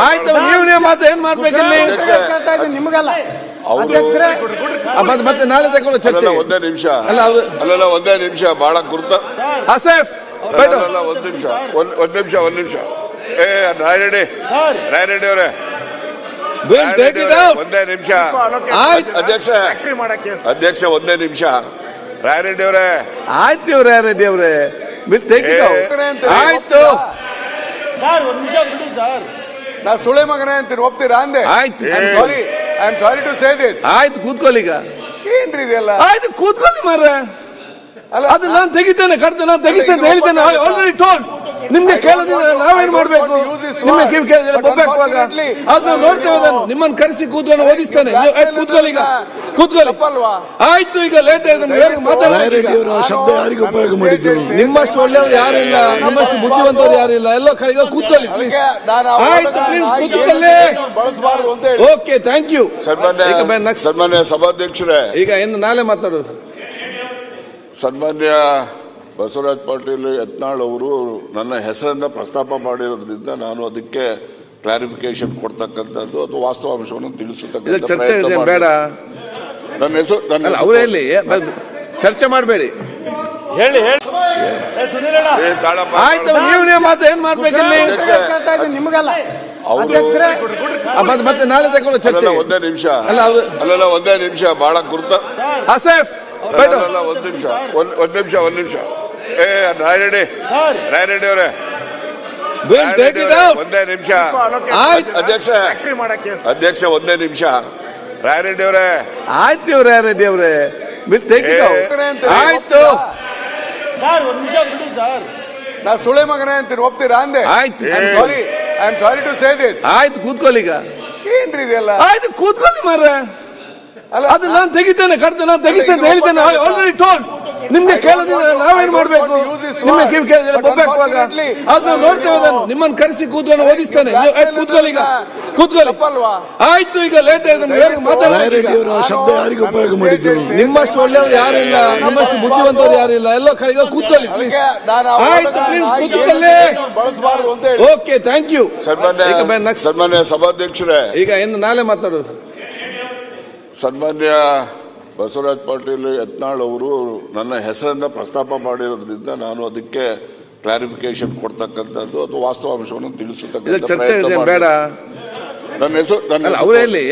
ಆಯ್ತು, ನೀವು ಮಾತು ಏನ್ ಮಾಡ್ಬೇಕಿಲ್ಲಿ ನಿಮಗಲ್ಲ ಮತ್ತೆ ನಾಳೆ ತಗೊಳ್ಳೋ ಚರ್ಚೆ. ಒಂದೇ ನಿಮಿಷ ಅಲ್ಲ ಒಂದೇ ನಿಮಿಷ ಬಹಳ ಗುರುತ ಆಸೇಫ್ ಒಂದ್ ನಿಮಿಷ ರಾಯರೆಡ್ಡಿ ಅವರೇ ಒಂದೇ ನಿಮಿಷ ಅಧ್ಯಕ್ಷ ಒಂದೇ ನಿಮಿಷ ರಾಯರೆಡ್ಡಿ ಅವರೇ ಆಯ್ತು ರಾಯರೆಡ್ಡಿ ಅವರೇ ಆಯ್ತು ನಾ ಸುಳೆ ಮಗನೇ ಅಂತೀರಿ ಒಪ್ತೀರಾ ಅಂದೆ. ಆಯ್ತು sorry, I am sorry to say this. ಆಯ್ತು ಕೂತ್ಕೊಳ್ಳಿ ಈಗ. ಏನ್ರಿ ಇದೆಲ್ಲ? ಆಯ್ತು ಕೂತ್ಕೊಳ್ಳಿ ಮಾರ್ರೆ. ಅದು ನಾನು ತೆಗಿತೇನೆ ಕಡ್ದು ನಾನು ತೆಗಿಸ್ತೇನೆ ಹೇಳಿದ್ದೇನೆ ಆಲ್ರೆಡಿ ಟೋಲ್. ನಿಮ್ಗೆ ಕೇಳೋದಿಲ್ಲ ನಾವೇನ್ ಮಾಡ್ಬೇಕು? ನಿಮ್ಗೆ ಕಿವಿ ಕೇಳಿದ್ರೆ ಬೊಬ್ಬಾಗುವಾಗ ಅದು ನಾವು ನೋಡ್ತೇವೆ. ಅದನ್ನು ನಿಮ್ಮನ್ನು ಕರೆಸಿ ಕೂತ್ಕೊಂಡು ಓದಿಸ್ತೇನೆ. ಕೂತ್ಕೊಳ್ಳಿ ಈಗ, ಕೂತ್ಕೊಳ್ಳಿ. ಆಯ್ತು ಈಗ ಲೇಟ್ ಆಯ್ತು. ಶಬ್ದ ಯಾರಿಗೆ ಉಪಯೋಗ ಮಾಡಿದ್ರು? ನಿಮ್ಮಷ್ಟು ಒಳ್ಳೆಯವರು ಯಾರಿಲ್ಲ, ನಿಮ್ಮಷ್ಟು ಬುದ್ಧಿವಂತರು ಯಾರಿಲ್ಲ. ಎಲ್ಲ ಈಗ ಕೂತ್ಕೊಳ್ಳಿ ಪ್ಲೀಸ್. ಆಯ್ತು ಪ್ಲೀಸ್ ಕೂತ್ಕೊಳ್ಳಿ. ಬಳಸಬಾರದು ಅಂತ ಹೇಳಿ. Okay, thank you. ಸನ್ಮಾನ್ಯ ಸಭಾಧ್ಯಕ್ಷರೇ, ಈಗ ಎಂದು ನಾಳೆ ಮಾತಾಡೋದು. ಸನ್ಮಾನ್ಯ ಬಸವರಾಜ ಪಾಟೀಲ್ ಯತ್ನಾಳ್ ಅವರು ನನ್ನ ಹೆಸರನ್ನ ಪ್ರಸ್ತಾಪ ಮಾಡಿರೋದ್ರಿಂದ ನಾನು ಅದಕ್ಕೆ ಕ್ಲಾರಿಫಿಕೇಶನ್ ಕೊಡ್ತಕ್ಕಂಥದ್ದು ಅಥವಾ ವಾಸ್ತವಾಂಶವನ್ನು ತಿಳಿಸತಕ್ಕಂಥ ಚರ್ಚೆ ಬೇಡ. ನನ್ನ ಹೆಸರು ಅವರೇ ಹೇಳಿ, ಚರ್ಚೆ ಮಾಡಬೇಡಿ. ಹೇಳಿ ಆಯ್ತು, ನೀವು ಮಾತು ಏನ್ ಮಾಡ್ಬೇಕಿಲ್ಲಿ ನಿಮಗಲ್ಲ ಮತ್ತೆ ನಾಳೆ ತಗೊಳ್ಳೋ ಚರ್ಚೆ. ಒಂದೇ ನಿಮಿಷ ಒಂದೇ ನಿಮಿಷ ಬಹಳ ಗುರುತ ಆಸೇಫ್ ಒಂದ್ ನಿಮಿಷ ರಾಯರೆಡ್ಡಿ ಅವರೇ ಒಂದೇ ನಿಮಿಷ ಅಧ್ಯಕ್ಷ ಒಂದೇ ನಿಮಿಷ ರಾಯರೆಡ್ಡಿ ಅವರೇ ಆಯ್ತು ರಾಯರೆಡ್ಡಿ ಅವರೇ ಆಯ್ತು. ನಾ ಸುಳೆ ಮಗನೇ ಅಂತೀರಿ ಒಪ್ತೀರಾ ಅಂದೆ. ಆಯ್ತು sorry, I am sorry to say this. ಆಯ್ತು ಕೂತ್ಕೊಳ್ಳಿ ಈಗ. ಏನ್ರಿ ಇದೆಲ್ಲ? ಆಯ್ತು ಕೂತ್ಕೊಳ್ಳಿ ಮಾರ್ರೆ. ಅದು ನಾನು ತೆಗಿತೇನೆ ಕಡ್ದು ನಾನು ತೆಗಿಸ್ತೇನೆ ಹೇಳಿದ್ದೇನೆ ಆಲ್ರೆಡಿ ಟೋಲ್. ನಿಮ್ಗೆ ಕೇಳೋದಿಲ್ಲ ನಾವೇನ್ ಮಾಡ್ಬೇಕು? ನಿಮ್ಗೆ ಕಿವಿ ಕೇಳಿದ್ರೆ ಬೊಬ್ಬಾಗುವಾಗ ಅದು ನಾವು ನೋಡ್ತೇವೆ. ಅದನ್ನು ನಿಮ್ಮನ್ನು ಕರೆಸಿ ಕೂತ್ಕೊಂಡು ಓದಿಸ್ತೇನೆ. ಕೂತ್ಕೊಳ್ಳಿ ಈಗ, ಕೂತ್ಕೊಳ್ಳಿ. ಆಯ್ತು ಈಗ ಲೇಟ್ ಆಯ್ತು. ಶಬ್ದ ಯಾರಿಗೆ ಉಪಯೋಗ ಮಾಡಿದ್ರು? ನಿಮ್ಮಷ್ಟು ಒಳ್ಳೆಯವರು ಯಾರಿಲ್ಲ, ನಿಮ್ಮಷ್ಟು ಬುದ್ಧಿವಂತರು ಯಾರಿಲ್ಲ. ಎಲ್ಲ ಈಗ ಕೂತ್ಕೊಳ್ಳಿ ಪ್ಲೀಸ್. ಆಯ್ತು ಪ್ಲೀಸ್ ಕೂತ್ಕೊಳ್ಳಿ. ಬಳಸಬಾರದು ಅಂತ ಹೇಳಿ. Okay, thank you. ಸನ್ಮಾನ್ಯ ಸಭಾಧ್ಯಕ್ಷರೇ, ಈಗ ಎಂದು ನಾಳೆ ಮಾತಾಡೋದು. ಸನ್ಮಾನ್ಯ ಬಸವರಾಜ ಪಾಟೀಲ್ ಯತ್ನಾಳ್ ಅವರು ನನ್ನ ಹೆಸರನ್ನ ಪ್ರಸ್ತಾಪ ಮಾಡಿರೋದ್ರಿಂದ ನಾನು ಅದಕ್ಕೆ ಕ್ಲಾರಿಫಿಕೇಶನ್ ಕೊಡ್ತಕ್ಕಂಥದ್ದು ಅಥವಾ ವಾಸ್ತವಾಂಶವನ್ನು ತಿಳಿಸತಕ್ಕಂಥ ಚರ್ಚೆ ಬೇಡ. ನನ್ನ ಹೆಸರು ಅವರೇ ಹೇಳಿ,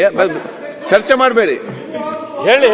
ಚರ್ಚೆ ಮಾಡಬೇಡಿ. ಹೇಳಿ